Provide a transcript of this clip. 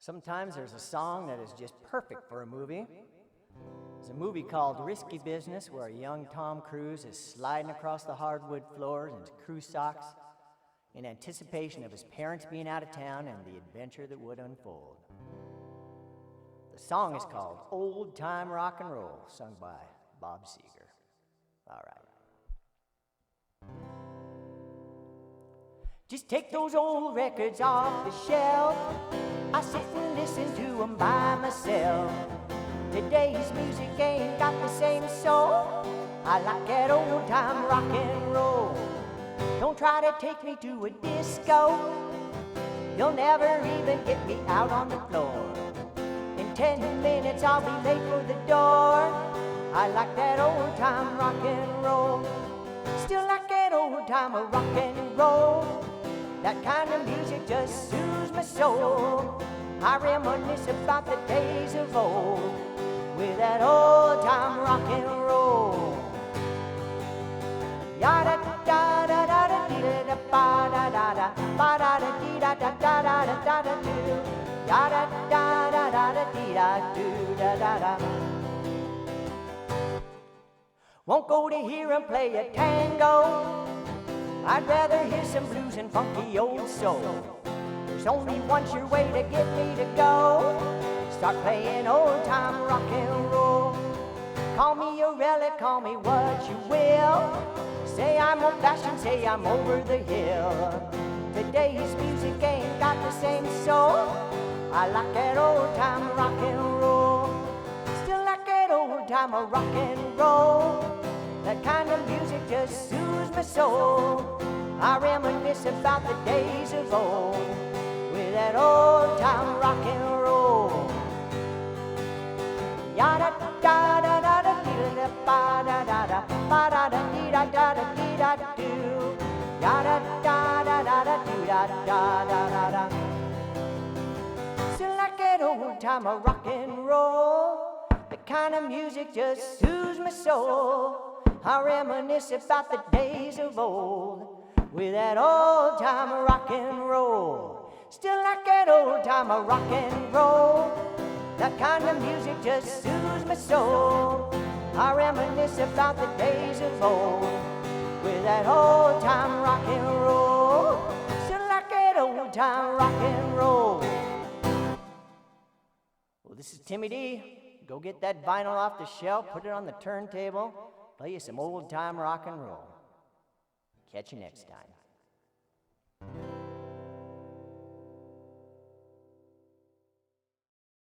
Sometimes there's a song that is just perfect for a movie. There's a movie called Risky Business where a young Tom Cruise is sliding across the hardwood floors in his crew socks in anticipation of his parents being out of town and the adventure that would unfold. The song is called Old Time Rock and Roll, sung by Bob Seger. All right. Just take those old records off the shelf. I sit and listen to them by myself. Today's music ain't got the same soul. I like that old time rock and roll. Don't try to take me to a disco. You'll never even get me out on the floor. In 10 minutes I'll be late for the door. I like that old time rock and roll. Still like that old time of rock and roll. That kind of music just soothes my soul. I reminisce about the days of old with that old time rock and roll. Yada da da da da dee da ba da da da ba da da dee da da da da da da da do. Yada da da da da dee da do da da da. Won't go to hear him play a tango. I'd rather hear some blues and funky old soul. There's only one sure way to get me to go. Start playing old time rock and roll. Call me a relic, call me what you will. Say I'm old fashioned, say I'm over the hill. Today's music ain't got the same soul. I like that old time rock and roll. Still like that old time of rock and roll. That kind of music just soothes my soul. I reminisce about the days of old with that old time rock and roll. Yada da da da da dee da ba da da da ba da da dee da da da dee da do. Yada da da da da dee da da da da da. Still like that old time of rock and roll. The kind of music just soothes my soul. I reminisce about the days of old with that old time of rock and roll. Still like that old time of rock and roll. That kind of music just soothes my soul. I reminisce about the days of old with that old time rock and roll. Still like that old time rock and roll. Well, this is Timmy D. Go get that vinyl off the shelf, put it on the turntable, play you some old time rock and roll. Catch you next time.